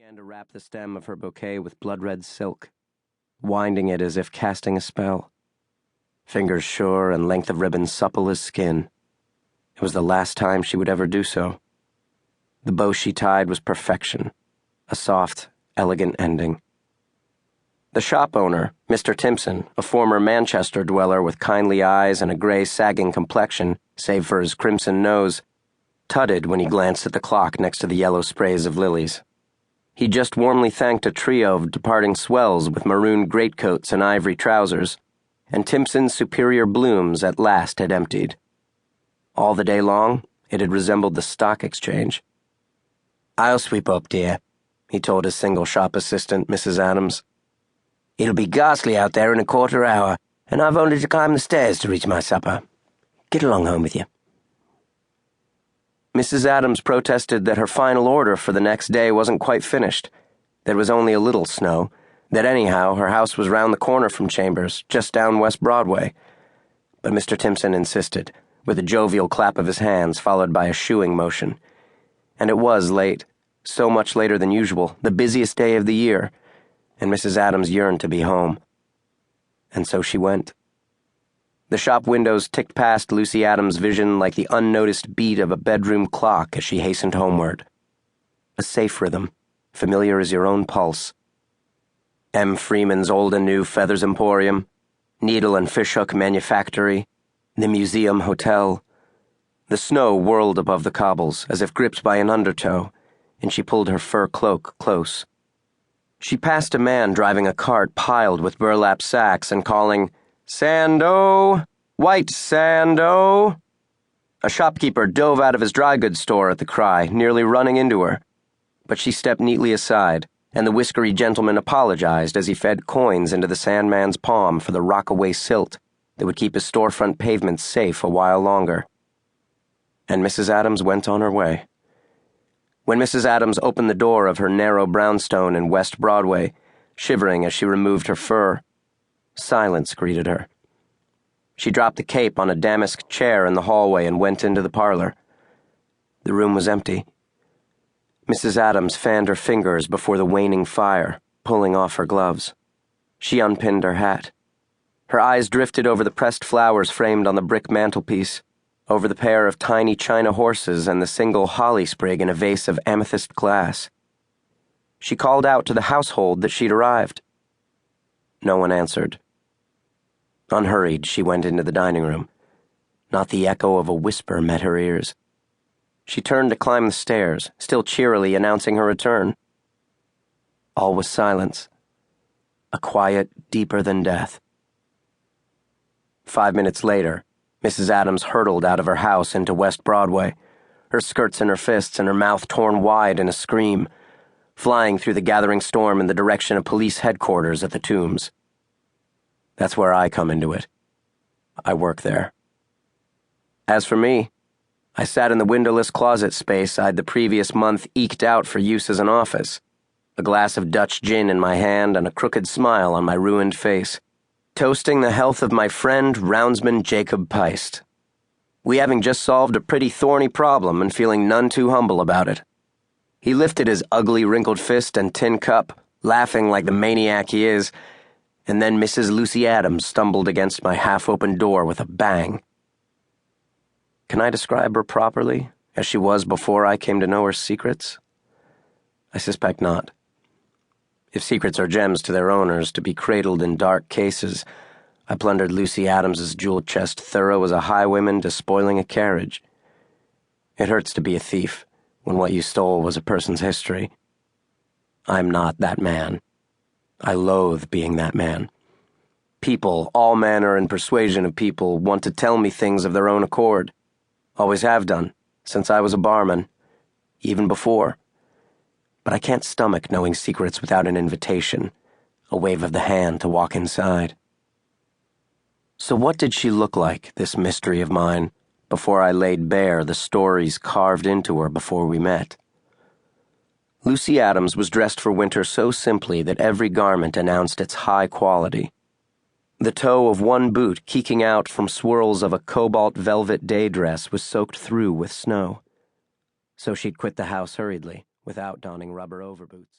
began to wrap the stem of her bouquet with blood-red silk, winding it as if casting a spell. Fingers sure and length of ribbon supple as skin. It was the last time she would ever do so. The bow she tied was perfection, a soft, elegant ending. The shop owner, Mr. Timpson, a former Manchester dweller with kindly eyes and a grey, sagging complexion, save for his crimson nose, tutted when he glanced at the clock next to the yellow sprays of lilies. He just warmly thanked a trio of departing swells with maroon greatcoats and ivory trousers, and Timpson's superior blooms at last had emptied. All the day long, it had resembled the stock exchange. "I'll sweep up, dear," he told his single shop assistant, Mrs. Adams. "It'll be ghastly out there in a quarter hour, and I've only to climb the stairs to reach my supper. Get along home with you." Mrs. Adams protested that her final order for the next day wasn't quite finished, that it was only a little snow, that anyhow her house was round the corner from Chambers, just down West Broadway. But Mr. Timpson insisted, with a jovial clap of his hands followed by a shooing motion. And it was late, so much later than usual, the busiest day of the year, and Mrs. Adams yearned to be home. And so she went. The shop windows ticked past Lucy Adams' vision like the unnoticed beat of a bedroom clock as she hastened homeward. A safe rhythm, familiar as your own pulse. M. Freeman's Old and New Feathers Emporium, Needle and Fishhook Manufactory, the Museum Hotel. The snow whirled above the cobbles as if gripped by an undertow, and she pulled her fur cloak close. She passed a man driving a cart piled with burlap sacks and calling, "Sando! White Sando!" A shopkeeper dove out of his dry goods store at the cry, nearly running into her. But she stepped neatly aside, and the whiskery gentleman apologized as he fed coins into the Sandman's palm for the rockaway silt that would keep his storefront pavements safe a while longer. And Mrs. Adams went on her way. When Mrs. Adams opened the door of her narrow brownstone in West Broadway, shivering as she removed her fur, silence greeted her. She dropped the cape on a damask chair in the hallway and went into the parlor. The room was empty. Mrs. Adams fanned her fingers before the waning fire, pulling off her gloves. She unpinned her hat. Her eyes drifted over the pressed flowers framed on the brick mantelpiece, over the pair of tiny china horses and the single holly sprig in a vase of amethyst glass. She called out to the household that she'd arrived. No one answered. Unhurried, she went into the dining room. Not the echo of a whisper met her ears. She turned to climb the stairs, still cheerily announcing her return. All was silence. A quiet deeper than death. 5 minutes later, Mrs. Adams hurtled out of her house into West Broadway, her skirts in her fists and her mouth torn wide in a scream, flying through the gathering storm in the direction of police headquarters at the Tombs. That's where I come into it. I work there. As for me, I sat in the windowless closet space I'd the previous month eked out for use as an office, a glass of Dutch gin in my hand and a crooked smile on my ruined face, toasting the health of my friend roundsman Jacob Peist. We having just solved a pretty thorny problem and feeling none too humble about it. He lifted his ugly wrinkled fist and tin cup, laughing like the maniac he is, and then Mrs. Lucy Adams stumbled against my half-open door with a bang. Can I describe her properly, as she was before I came to know her secrets? I suspect not. If secrets are gems to their owners, to be cradled in dark cases, I plundered Lucy Adams's jewel chest thorough as a highwayman despoiling a carriage. It hurts to be a thief when what you stole was a person's history. I'm not that man. I loathe being that man. People, all manner and persuasion of people, want to tell me things of their own accord. Always have done, since I was a barman, even before. But I can't stomach knowing secrets without an invitation, a wave of the hand to walk inside. So what did she look like, this mystery of mine, before I laid bare the stories carved into her before we met? Lucy Adams was dressed for winter so simply that every garment announced its high quality. The toe of one boot keeking out from swirls of a cobalt velvet day dress was soaked through with snow. So she'd quit the house hurriedly, without donning rubber overboots.